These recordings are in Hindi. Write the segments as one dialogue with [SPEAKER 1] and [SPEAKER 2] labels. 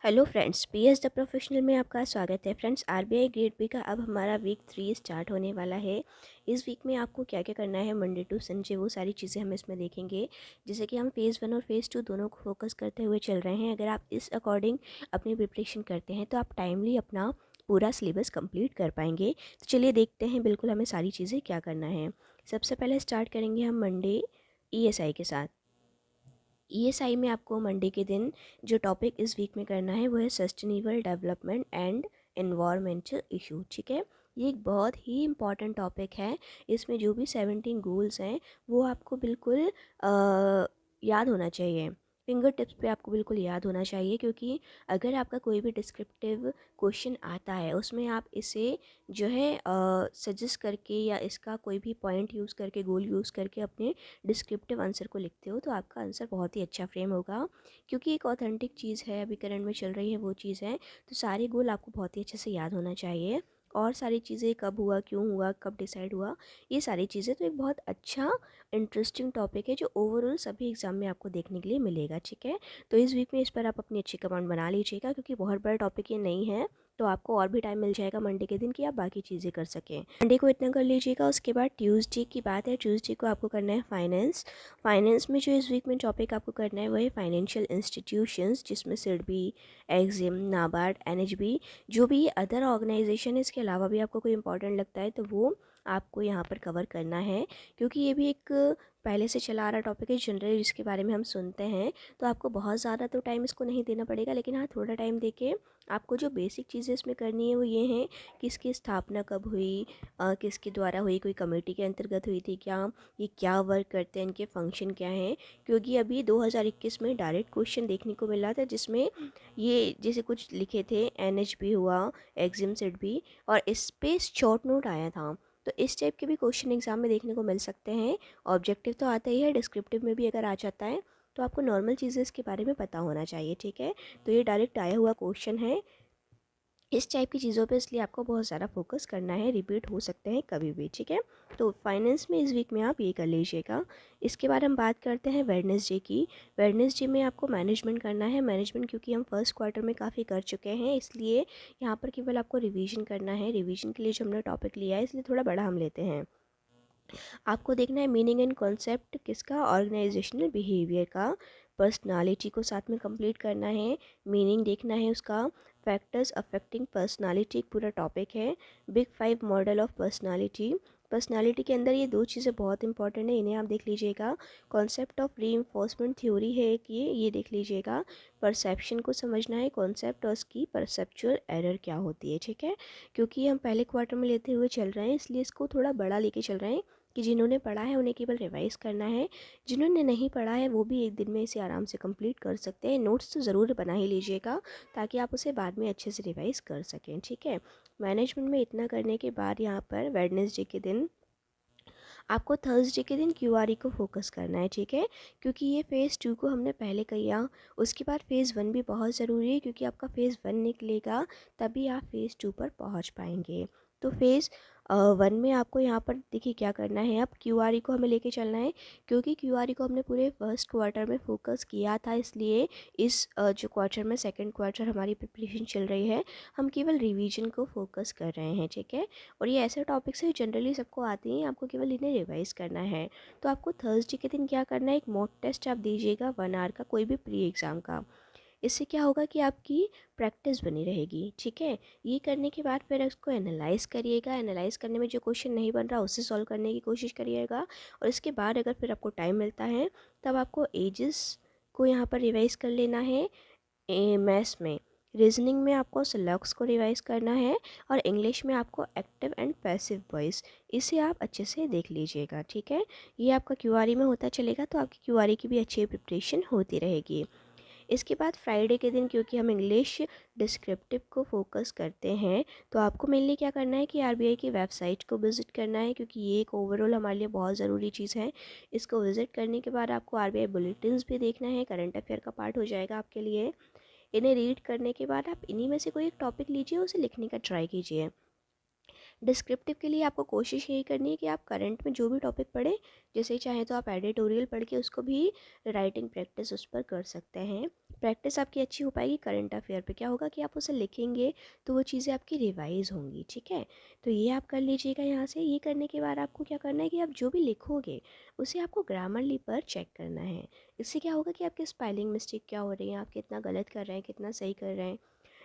[SPEAKER 1] Hello friends, PS the professional में आपका स्वागत है। फ्रेंड्स, आरबीआई ग्रेड बी का अब हमारा वीक 3 स्टार्ट होने वाला है। इस वीक में आपको क्या क्या करना है मंडे टू संडे, वो सारी चीज़ें हम इसमें देखेंगे। जैसे कि हम फ़ेज़ 1 और फ़ेज़ 2 दोनों को फोकस करते हुए चल रहे हैं। अगर आप इस अकॉर्डिंग अपनी प्रिपरेशन करते हैं तो आप टाइमली अपना पूरा सिलेबस कंप्लीट कर पाएंगे। तो चलिए देखते हैं बिल्कुल हमें सारी चीज़ें क्या करना है। सबसे पहले स्टार्ट करेंगे हम मंडे ईएसआई के साथ। ईएसआई में आपको मंडे के दिन जो टॉपिक इस वीक में करना है वो है sustainable development and environmental issue. ठीक है, ये एक बहुत ही इम्पॉर्टेंट टॉपिक है। इसमें जो भी 17 गोल्स हैं वो आपको बिल्कुल याद होना चाहिए। फिंगर टिप्स पे आपको बिल्कुल याद होना चाहिए, क्योंकि अगर आपका कोई भी डिस्क्रिप्टिव क्वेश्चन आता है उसमें आप इसे जो है सजेस्ट करके या इसका कोई भी पॉइंट यूज़ करके, गोल यूज़ करके अपने डिस्क्रिप्टिव आंसर को लिखते हो तो आपका आंसर बहुत ही अच्छा फ्रेम होगा। क्योंकि एक ऑथेंटिक चीज़ है, अभी करंट में चल रही है वो चीज़ है, तो सारे गोल आपको बहुत ही अच्छे से याद होना चाहिए। और सारी चीज़ें कब हुआ, क्यों हुआ, कब डिसाइड हुआ, ये सारी चीज़ें। तो एक बहुत अच्छा इंटरेस्टिंग टॉपिक है जो ओवरऑल सभी एग्ज़ाम में आपको देखने के लिए मिलेगा। ठीक है, तो इस वीक में इस पर आप अपनी अच्छी कमांड बना लीजिएगा, क्योंकि बहुत बड़ा टॉपिक ये नहीं है। तो आपको और भी टाइम मिल जाएगा मंडे के दिन कि आप बाकी चीज़ें कर सकें। मंडे को इतना कर लीजिएगा। उसके बाद ट्यूसडे की बात है। ट्यूसडे को आपको करना है फाइनेंस। फाइनेंस में जो इस वीक में टॉपिक आपको करना है वो है फाइनेंशियल इंस्टीट्यूशंस, जिसमें सिडबी, एक्जिम, नाबार्ड, एनएचबी, जो भी अदर ऑर्गेनाइजेशन है इसके अलावा भी आपको कोई इंपॉर्टेंट लगता है तो वो आपको यहाँ पर कवर करना है। क्योंकि ये भी एक पहले से चला आ रहा टॉपिक है जनरली, जिसके बारे में हम सुनते हैं। तो आपको बहुत ज़्यादा तो टाइम इसको नहीं देना पड़ेगा, लेकिन हाँ थोड़ा टाइम देके आपको जो बेसिक चीज़ें इसमें करनी है वो ये हैं कि इसकी स्थापना कब हुई, किसके द्वारा हुई, कोई कमेटी के अंतर्गत हुई थी क्या, ये क्या वर्क करते हैं, इनके फंक्शन क्या हैं। क्योंकि अभी 2021 में डायरेक्ट क्वेश्चन देखने को मिला था जिसमें ये जैसे कुछ लिखे थे, एनएचबी हुआ, एग्जिम सेट भी, और इस पे शॉर्ट नोट आया था। तो इस टाइप के भी क्वेश्चन एग्जाम में देखने को मिल सकते हैं। ऑब्जेक्टिव तो आता ही है, डिस्क्रिप्टिव में भी अगर आ जाता है तो आपको नॉर्मल चीज़ें इसके बारे में पता होना चाहिए। ठीक है, तो ये डायरेक्ट आया हुआ क्वेश्चन है। इस टाइप की चीज़ों पे इसलिए आपको बहुत ज़्यादा फोकस करना है, रिपीट हो सकते हैं कभी भी। ठीक है, तो फाइनेंस में इस वीक में आप ये कर लीजिएगा। इसके बाद हम बात करते हैं वेडनेसडे की। वेडनेसडे में आपको मैनेजमेंट करना है। मैनेजमेंट क्योंकि हम फर्स्ट क्वार्टर में काफ़ी कर चुके हैं, इसलिए यहाँ पर केवल आपको रिवीजन करना है। रिवीजन के लिए जो हमने टॉपिक लिया है इसलिए थोड़ा बड़ा हम लेते हैं। आपको देखना है मीनिंग एंड कॉन्सेप्ट किसका, ऑर्गेनाइजेशनल बिहेवियर का। पर्सनालिटी को साथ में कंप्लीट करना है। मीनिंग देखना है उसका। फैक्टर्स अफेक्टिंग पर्सनालिटी एक पूरा टॉपिक है। Big 5 model of personality. Personality के अंदर ये दो चीज़ें बहुत इंपॉर्टेंट है, इन्हें आप देख लीजिएगा। कॉन्सेप्ट ऑफ री थ्योरी है एक, ये देख लीजिएगा। परसेप्शन को समझना है, कॉन्सेप्ट और उसकी परसेप्चुअल एरर क्या होती है। ठीक है, क्योंकि हम पहले क्वार्टर में लेते हुए चल रहे हैं इसलिए इसको थोड़ा बड़ा लेके चल रहे हैं कि जिन्होंने पढ़ा है उन्हें केवल रिवाइज़ करना है। जिन्होंने नहीं पढ़ा है वो भी एक दिन में इसे आराम से कंप्लीट कर सकते हैं। नोट्स तो ज़रूर बना ही लीजिएगा ताकि आप उसे बाद में अच्छे से रिवाइज़ कर सकें। ठीक है, मैनेजमेंट में इतना करने के बाद यहाँ पर वेडनेसडे के दिन आपको थर्सडे के दिन क्यूआरई को फोकस करना है। ठीक है, क्योंकि ये फ़ेज़ 2 को हमने पहले किया। उसके बाद फ़ेज़ 1 भी बहुत ज़रूरी है, क्योंकि आपका फ़ेज़ 1 निकलेगा तभी आप फ़ेज़ 2 पर पहुंच पाएंगे। तो फ़ेज़ 1 में आपको यहाँ पर देखिए क्या करना है, अब क्यूआरई को हमें लेके चलना है। क्योंकि क्यूआरई को हमने पूरे फर्स्ट क्वार्टर में फोकस किया था, इसलिए इस जो क्वार्टर में, सेकेंड क्वार्टर हमारी प्रिपरेशन चल रही है, हम केवल रिवीजन को फोकस कर रहे हैं। ठीक है, और ये ऐसे टॉपिक्स है जनरली सबको आती हैं, आपको केवल इन्हें रिवाइज़ करना है। तो आपको थर्सडे के दिन क्या करना है, एक मॉक टेस्ट आप दीजिएगा 1 आवर का, कोई भी प्री एग्ज़ाम का। इससे क्या होगा कि आपकी प्रैक्टिस बनी रहेगी। ठीक है, ये करने के बाद फिर उसको एनालाइज़ करिएगा। एनालाइज़ करने में जो क्वेश्चन नहीं बन रहा उसे सॉल्व करने की कोशिश करिएगा। और इसके बाद अगर फिर आपको टाइम मिलता है तब आपको एजेस को यहाँ पर रिवाइज़ कर लेना है। मैथ्स में, रीजनिंग में आपको स्लग्स को रिवाइज़ करना है, और इंग्लिश में आपको एक्टिव एंड पैसिव वॉइस, इसे आप अच्छे से देख लीजिएगा। ठीक है, ये आपका क्यूआरई में होता चलेगा तो आपकी क्यूआरई की भी अच्छी प्रिपरेशन होती रहेगी। इसके बाद फ्राइडे के दिन क्योंकि हम इंग्लिश डिस्क्रिप्टिव को फोकस करते हैं तो आपको मेनली क्या करना है कि आरबीआई की वेबसाइट को विज़िट करना है, क्योंकि ये एक ओवरऑल हमारे लिए बहुत ज़रूरी चीज़ है। इसको विज़िट करने के बाद आपको आरबीआई बुलेटिन्स भी देखना है, करंट अफेयर का पार्ट हो जाएगा आपके लिए। इन्हें रीड करने के बाद आप इन्हीं में से कोई एक टॉपिक लीजिए, उसे लिखने का ट्राई कीजिए। डिस्क्रिप्टिव के लिए आपको कोशिश यही करनी है कि आप करंट में जो भी टॉपिक पढ़ें, जैसे चाहें तो आप एडिटोरियल पढ़ के उसको भी राइटिंग प्रैक्टिस उस पर कर सकते हैं। प्रैक्टिस आपकी अच्छी हो पाएगी। करंट अफेयर पे क्या होगा कि आप उसे लिखेंगे तो वो चीज़ें आपकी रिवाइज़ होंगी, ठीक है। तो ये आप कर लीजिएगा यहाँ से। ये करने के बाद आपको क्या करना है कि आप जो भी लिखोगे उसे आपको ग्रामरली पर चेक करना है। इससे क्या होगा कि आपकी स्पेलिंग मिस्टेक क्या हो रही है, आप कितना गलत कर रहे हैं, कितना सही कर रहे हैं,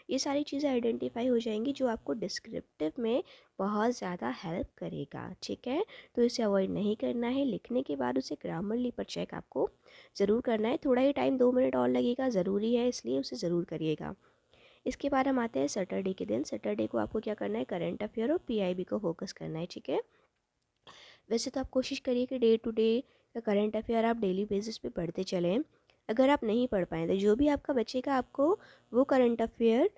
[SPEAKER 1] ये सारी चीज़ें आइडेंटिफाई हो जाएंगी, जो आपको डिस्क्रिप्टिव में बहुत ज़्यादा हेल्प करेगा, ठीक है। तो इसे अवॉइड नहीं करना है। लिखने के बाद उसे ग्रामरली पर चेक आपको ज़रूर करना है। थोड़ा ही टाइम 2 मिनट और लगेगा, ज़रूरी है, इसलिए उसे ज़रूर करिएगा। इसके बाद हम आते हैं सैटरडे के दिन। सैटरडे को आपको क्या करना है, करंट अफेयर और पीआईबी को फोकस करना है, ठीक है। वैसे तो आप कोशिश करिए कि डे टू डे का करंट अफेयर आप डेली बेसिस पे पढ़ते चलें। अगर आप नहीं पढ़ पाएँ तो जो भी आपका बचेगा, आपको वो करंट अफेयर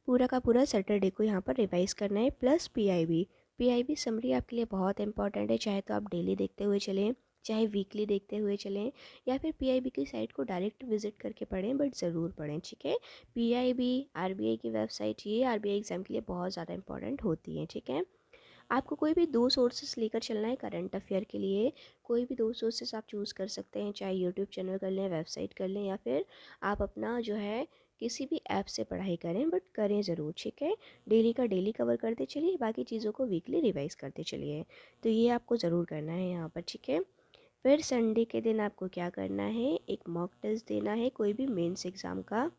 [SPEAKER 1] पूरा का पूरा सैटरडे को यहाँ पर रिवाइज़ करना है, प्लस पीआईबी। पीआईबी समरी आपके लिए बहुत इंपॉर्टेंट है। चाहे तो आप डेली देखते हुए चलें, चाहे वीकली देखते हुए चलें, या फिर पीआईबी की साइट को डायरेक्ट विजिट करके पढ़ें, बट ज़रूर पढ़ें, ठीक है। पीआईबी आरबीआई की वेबसाइट, ये आरबीआई एग्ज़ाम के लिए बहुत ज़्यादा इंपॉर्टेंट होती है, ठीक है। आपको कोई भी 2 सोर्सेस लेकर चलना है करंट अफेयर के लिए। कोई भी 2 सोर्सेस आप चूज़ कर सकते हैं, चाहे यूट्यूब चैनल कर लें, वेबसाइट कर लें, या फिर आप अपना जो है किसी भी ऐप से पढ़ाई करें, बट करें ज़रूर, ठीक है। डेली का डेली कवर करते चलिए, बाकी चीज़ों को वीकली रिवाइज़ करते चलिए। तो ये आपको ज़रूर करना है यहाँ पर, ठीक है। फिर संडे के दिन आपको क्या करना है, एक मॉक टेस्ट देना है कोई भी मेंस एग्ज़ाम का।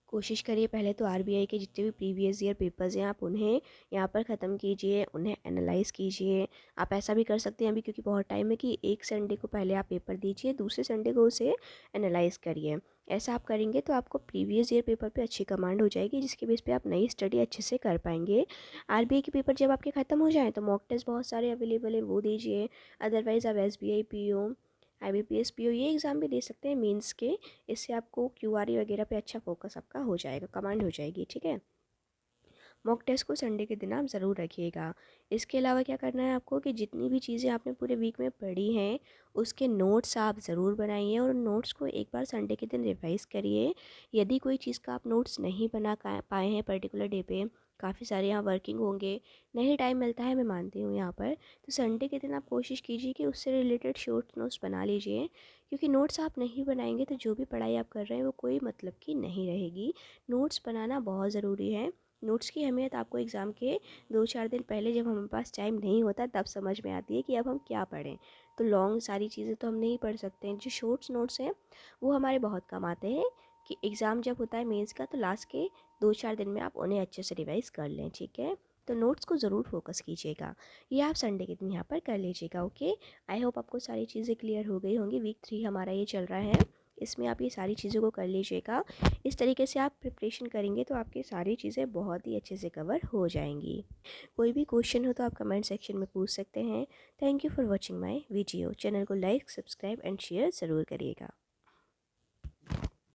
[SPEAKER 1] कोशिश करिए पहले तो आरबीआई के जितने भी प्रीवियस ईयर पेपर्स हैं आप उन्हें यहाँ पर ख़त्म कीजिए, उन्हें एनालाइज़ कीजिए। आप ऐसा भी कर सकते हैं अभी, क्योंकि बहुत टाइम है, कि एक संडे को पहले आप पेपर दीजिए, दूसरे संडे को उसे एनालाइज़ करिए। ऐसा आप करेंगे तो आपको प्रीवियस ईयर पेपर पे अच्छी कमांड हो जाएगी, जिसके बेस पे आप नई स्टडी अच्छे से कर पाएंगे। आरबीआई के पेपर जब आपके ख़त्म हो जाएँ तो मॉक टेस्ट बहुत सारे अवेलेबल है, वो दीजिए। अदरवाइज़ आप एसबीआई पीओ, आईबीपीएस पीओ, ये एग्ज़ाम भी दे सकते हैं मेंस के। इससे आपको क्यूआरई वगैरह पे अच्छा फोकस आपका हो जाएगा, कमांड हो जाएगी, ठीक है। मॉक टेस्ट को संडे के दिन आप ज़रूर रखिएगा। इसके अलावा क्या करना है आपको, कि जितनी भी चीज़ें आपने पूरे वीक में पढ़ी हैं उसके नोट्स आप ज़रूर बनाइए, और नोट्स को एक बार संडे के दिन रिवाइज़ करिए। यदि कोई चीज़ का आप नोट्स नहीं बना पाए हैं पर्टिकुलर डे पे, काफ़ी सारे यहाँ वर्किंग होंगे, नहीं टाइम मिलता है, मैं मानती हूँ यहाँ पर, तो संडे के दिन आप कोशिश कीजिए कि उससे रिलेटेड शॉर्ट नोट्स बना लीजिए। क्योंकि नोट्स आप नहीं बनाएंगे तो जो भी पढ़ाई आप कर रहे हैं वो कोई मतलब की नहीं रहेगी। नोट्स बनाना बहुत ज़रूरी है। नोट्स की अहमियत आपको एग्ज़ाम के 2-4 दिन पहले, जब हमारे पास टाइम नहीं होता, तब समझ में आती है कि अब हम क्या पढ़ें। तो लॉन्ग सारी चीज़ें तो हम नहीं पढ़ सकते हैं। जो शॉर्ट्स नोट्स हैं वो हमारे बहुत काम आते हैं, कि एग्ज़ाम जब होता है मेंस का, तो लास्ट के 2-4 दिन में आप उन्हें अच्छे से रिवाइज़ कर लें, ठीक है। तो नोट्स को ज़रूर फोकस कीजिएगा। ये आप संडे के दिन यहाँ पर कर लीजिएगा, ओके। आई होप आपको सारी चीज़ें क्लियर हो गई होंगी। वीक 3 हमारा ये चल रहा है, इसमें आप ये सारी चीज़ों को कर लीजिएगा। इस तरीके से आप प्रिपरेशन करेंगे तो आपकी सारी चीज़ें बहुत ही अच्छे से कवर हो जाएंगी। कोई भी क्वेश्चन हो तो आप कमेंट सेक्शन में पूछ सकते हैं। Thank you for watching my video. Channel को लाइक, सब्सक्राइब एंड शेयर ज़रूर करिएगा।